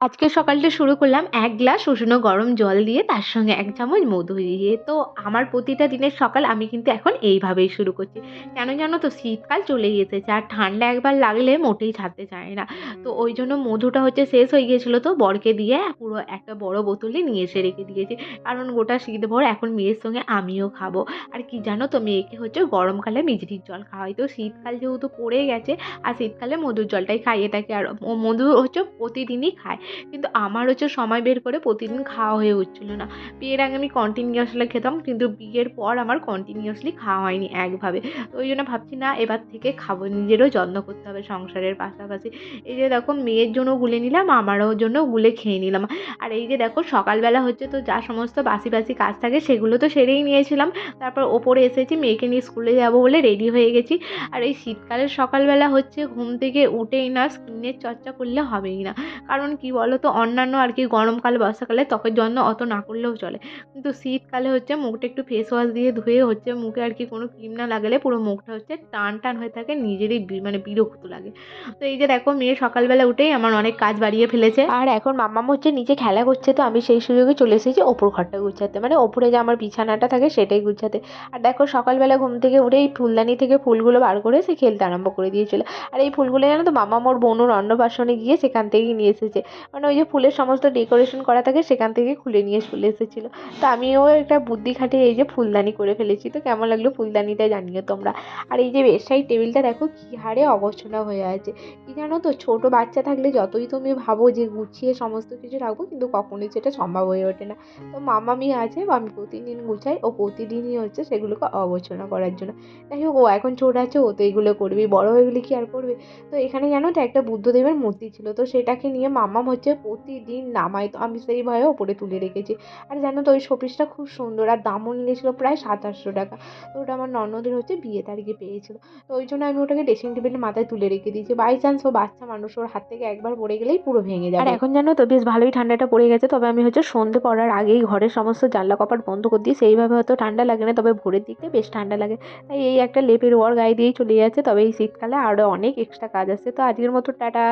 আজকে সকালটা শুরু করলাম ১ গ্লাস উষ্ণ গরম জল দিয়ে তার সঙ্গে ১ চামচ মধু দিয়ে। তো আমার প্রতিটা দিনের সকাল আমি কিন্তু এখন এইভাবেই শুরু করছি। কেন জানো তো? শীতকাল চলেই এসেছে আর ঠান্ডা একবার লাগলে মোটেই ছাড়তে চায় না। তো ওইজন্য মধুটা শেষ হয়ে গিয়েছিল, তো বরকে দিয়ে পুরো একটা বড় বোতলে নিয়ে এসে রেখে দিয়েছি। কারণ গোটা শীতভর এখন মেয়ের সঙ্গে আমিও খাবো। আর কি জানো তো? মেয়েকে গরমকালে মিজরির জল খাওয়াই। তো শীতকাল যেহেতু পড়ে গেছে আর শীতকালে মধুর জলটাই খাইয়ে থাকি। আর মধু প্রতিদিনই খায়। কিন্তু আমার সময় বের করে প্রতিদিন খাওয়া হয়ে উঠছিল না। বিয়ের আগে আমি কন্টিনিউয়াসলি খেতাম, কিন্তু বিয়ের পর আমার কন্টিনিউয়াসলি খাওয়া হয়নি একভাবে। তো ওই জন্য ভাবছি না, এবার থেকে খাবো। নিজেরও যত্ন করতে হবে সংসারের পাশাপাশি। এই যে দেখো, মেয়ের জন্য গুলে নিলাম, আমারও জন্য গুলে খেয়ে নিলাম। আর এই যে দেখো, সকালবেলা তো যা সমস্ত বাসি কাজ থাকে সেগুলো তো সেরেই নিয়েছিলাম। তারপর ওপরে এসেছি, মেয়েকে নিয়ে স্কুলে যাবো বলে রেডি হয়ে গেছি। আর এই শীতকালের সকালবেলা ঘুম থেকে উঠেই না স্কিনের চর্চা করলে হবেই না। কারণ কি বলো তো? অন্যান্য আর কি গরমকালে, বর্ষাকালে ত্বকের যত্ন অত না করলেও চলে। কিন্তু শীতকালে মুখটা একটু ফেস ওয়াশ দিয়ে ধুয়ে মুখে আর কি কোনো ক্রিম না লাগালে পুরো মুখটা টান হয়ে থাকে। নিজেরই মানে বিরক্ত লাগে। তো এই যে দেখো, মেয়ে সকালবেলা উঠেই আমার অনেক কাজ বাড়িয়ে ফেলেছে। আর এখন মাম্মাম নিচে খেলা করছে, তো আমি সেই সুযোগে চলে এসেছি ওপর ঘরটা গুছাতে। মানে ওপরে যে আমার বিছানাটা থাকে সেটাই গুছাতে। আর দেখো, সকালবেলা ঘুম থেকে উঠেই ফুলদানি থেকে ফুলগুলো বার করে সে খেলতে আরম্ভ করে দিয়েছিল। আর এই ফুলগুলো জানো তো, মাম্মাম ওর বোনুর অন্নপ্রাশনে গিয়ে সেখান থেকেই নিয়ে এসেছে। মানে ওই যে ফুলের সমস্ত ডেকোরেশন করা থাকে সেখান থেকে খুলে নিয়ে চলে এসেছিলো। তো আমিও একটা বুদ্ধি খাটিয়ে এই যে ফুলদানি করে ফেলেছি। তো কেমন লাগলো ফুলদানিটা জানিও তোমরা। আর এই যে বেডসাইড টেবিলটা দেখো কি হারে অগোছালো হয়ে আছে। কি জানো তো? ছোট বাচ্চা থাকলে যতই তুমি ভাবো যে গুছিয়ে সমস্ত কিছু রাখবো, কিন্তু কখনোই সেটা সম্ভব হয়ে ওঠে না। তো মামামি আছে, আমি প্রতিদিন গুছাই, ও প্রতিদিনই সেগুলোকে অগোছালো করার জন্য। যাই হোক, ও এখন ছোট আছে, ও তো এগুলো করবেই, বড় হয়ে গেলে কি আর করবে? তো এখানে জানো তো একটা বুদ্ধদেবের মূর্তি ছিল, তো সেটাকে নিয়ে মাম্মাম প্রতিদিন নামায়, তো আমি সেই ভয়ে ওপরে তুলে রেখেছি। আর জানো তো, ওই শোপিসটা খুব সুন্দর আর দামও নিয়েছিল প্রায় 700-800 টাকা। তো ওটা আমার ননদের বিয়ে তারিখে পেয়েছিল। তো ওই জন্য আমি ওটাকে ড্রেসিং টেবিলের মাথায় তুলে রেখে দিয়েছি। বাই চান্স ও বাচ্চা মানুষ, ওর হাত থেকে একবার পড়ে গেলেই পুরো ভেঙে যাবে। আর এখন জানো তো, বেশ ভালোই ঠান্ডাটা পড়ে গেছে। তবে আমি সন্ধে পড়ার আগেই ঘরের সমস্ত জানলা কপাট বন্ধ করে দিই। সেইভাবে হয়তো ঠান্ডা লাগে না, তবে ভোরের দিকটা বেশ ঠান্ডা লাগে। তাই এই একটা লেপের ওর গায়ে দিয়েই চলে যাচ্ছে। তবে এই শীতকালে আরও অনেক এক্সট্রা কাজ আছে। তো আজকের মতো টাটা।